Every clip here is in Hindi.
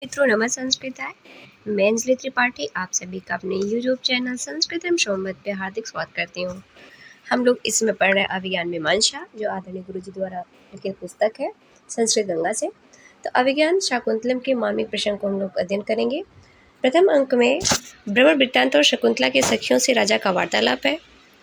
मित्रों नमः संस्कृताय। मैं अंजलि त्रिपाठी आप सभी का अपने यूट्यूब चैनल संस्कृतम शोमत पे हार्दिक स्वागत करती हूँ। हम लोग इसमें पढ़ रहे हैं अभिज्ञान मीमांसा, जो आदरणीय गुरु जी द्वारा लिखित पुस्तक है संस्कृत गंगा से। तो अभिज्ञान शाकुंतलम के मार्मिक प्रसंग को हम लोग अध्ययन करेंगे। प्रथम अंक में भ्रमण वृत्तांत और शकुंतला के सखियों से राजा का वार्तालाप है।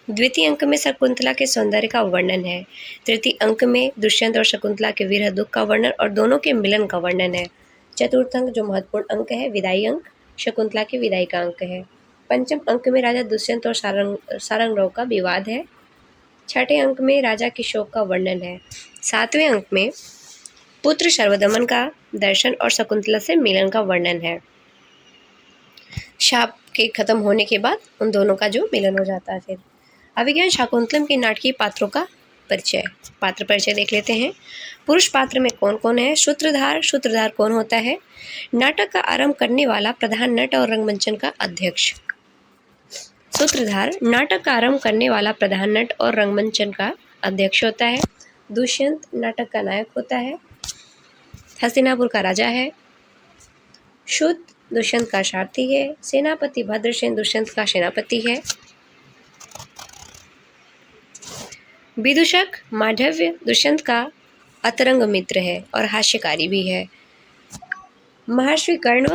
द्वितीय अंक में शकुंतला के सौंदर्य का वर्णन है। तृतीय अंक में दुष्यंत और शकुंतला के विरह दुख का वर्णन और दोनों के मिलन का वर्णन है। चतुर्थ अंक जो महत्वपूर्ण अंक है, विदाई अंक, शकुंतला की विदाई का अंक है। पंचम अंक में राजा दुष्यंत और सारंगराव का विवाद है। छठे अंक में राजा के शोक का वर्णन है। सातवें अंक में पुत्र सर्वदमन का दर्शन और शकुंतला से मिलन का वर्णन है। शाप के खत्म होने के बाद उन दोनों का जो मिलन हो जाता है। फिर अभिज्ञान शाकुंतलम के नाटकीय पात्रों का परिचय, पात्र परिचय देख लेते हैं। पुरुष पात्र में कौन कौन है? सूत्रधार। सूत्रधार कौन होता है? नाटक का आरंभ करने वाला प्रधान नट और रंगमंचन का अध्यक्ष। सूत्रधार नाटक का आरंभ करने वाला प्रधान नट और रंगमंचन का अध्यक्ष होता है। दुष्यंत नाटक का नायक होता है, हस्तिनापुर का राजा है। शुद्ध दुष्यंत का सारथी है। सेनापति भद्रसेन दुष्यंत का सेनापति है। विदूषक माधव्य दुष्यंत का अतरंग मित्र है और हास्यकारी भी है। महर्षि कर्ण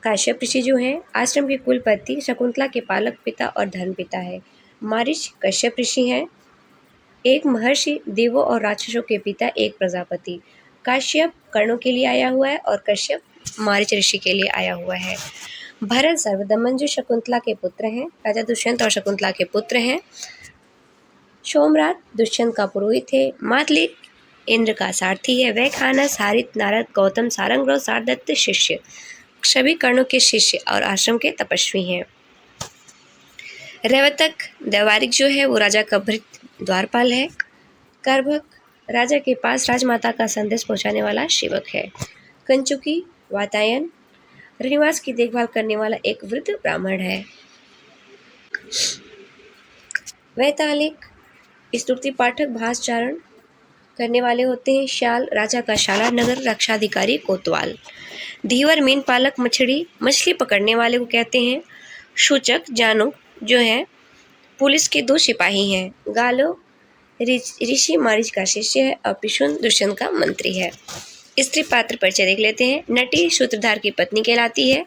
काश्यप ऋषि जो हैं आश्रम के कुलपति, शकुंतला के पालक पिता और धर्मपिता है। मारीच कश्यप ऋषि हैं, एक महर्षि, देवों और राक्षसों के पिता, एक प्रजापति। काश्यप कर्णों के लिए आया हुआ है और कश्यप मारीच ऋषि के लिए आया हुआ है। भरत सर्वदमन जो शकुंतला के पुत्र हैं, राजा दुष्यंत और शकुंतला के पुत्र हैं। सोमरात दुष्यंत का पुरोहित है। मातलिक इंद्र का सारथी है। वह खानस, हारित, नारद, गौतम, सारंगराव, सारदत्त शिष्य, सभी कर्णों के शिष्य और आश्रम के तपस्वी हैं। रेवतक देवारिक जो है वो राजा का भृत्य द्वारपाल है। करभक राजा के पास राजमाता का संदेश पहुंचाने वाला सेवक है। कंचुकी वातायन श्रीनिवास की देखभाल करने वाला एक वृद्ध ब्राह्मण है। वैतालिक स्तुति पाठक भाषाचरण करने वाले होते हैं। शाल राजा का शाला नगर रक्षाधिकारी कोतवाल। धीवर मीन पालक मछली पकड़ने वाले को कहते हैं। सूचक जानुक जो है पुलिस के 2 सिपाही हैं। गालो ऋषि मारीच का शिष्य है और पिशुन दुष्यंत का मंत्री है। स्त्री पात्र परिचय देख लेते हैं। नटी सूत्रधार की पत्नी कहलाती है।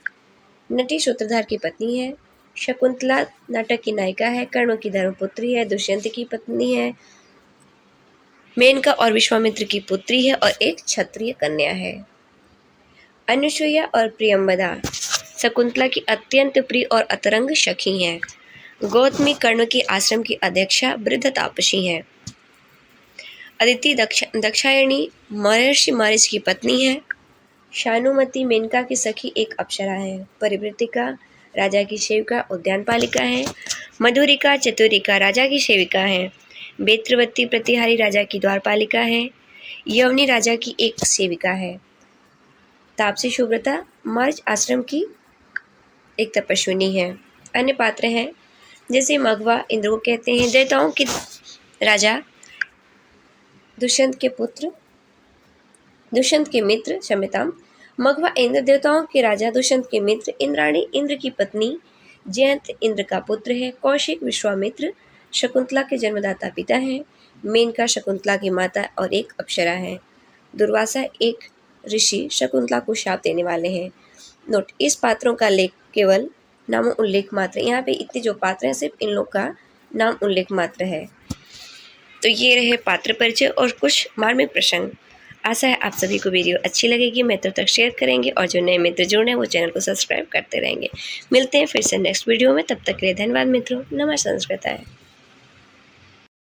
नटी सूत्रधार की पत्नी है। शकुंतला नाटक की नायिका है। कर्णों की धर्मपुत्री है। दुष्यंत की पत्नी है। मेनका और विश्वामित्र की पुत्री है और एक क्षत्रिय कन्या है। अनुसुईया और प्रियंवदा शकुंतला की अत्यंत प्रिय और अतरंग सखी हैं। गौतमी कर्ण के आश्रम की अध्यक्षा वृद्ध तापसी हैं। अदिति दक्षायणी महर्षि मारीच की पत्नी है। शानुमती मेनका की सखी एक अप्सरा है। परिवृतिका राजा की सेविका उद्यानपालिका है। मधुरिका चतुरिका राजा की सेविका है। बेत्रवती प्रतिहारी राजा की द्वारपालिका है। यवनी राजा की एक सेविका है। तापसी सुब्रता मारीच आश्रम की एक तपस्विनी है। अन्य पात्र हैं जैसे मघवा इंद्र को कहते हैं। देवताओं के राजा दुष्यंत के मित्र क्षमताम मघवा इंद्र देवताओं के राजा दुष्यंत के मित्र। इंद्राणी इंद्र की पत्नी। जयंत इंद्र का पुत्र है। कौशिक विश्वामित्र शकुंतला के जन्मदाता पिता हैं। मेनका शकुंतला की माता और एक अप्सरा है। दुर्वासा एक ऋषि शकुंतला को शाप देने वाले हैं। नोट, इस पात्रों का लेख केवल नाम उल्लेख मात्र। यहाँ पे इतने जो पात्र हैं सिर्फ इन लोग का नाम उल्लेख मात्र है। तो ये रहे पात्र परिचय और कुछ मार्मिक प्रसंग। आशा है आप सभी को वीडियो अच्छी लगेगी। मित्रों तक शेयर करेंगे और जो नए मित्र जुड़े हैं वो चैनल को सब्सक्राइब करते रहेंगे। मिलते हैं फिर से नेक्स्ट वीडियो में, तब तक के लिए धन्यवाद मित्रों। नमः संस्कृताय।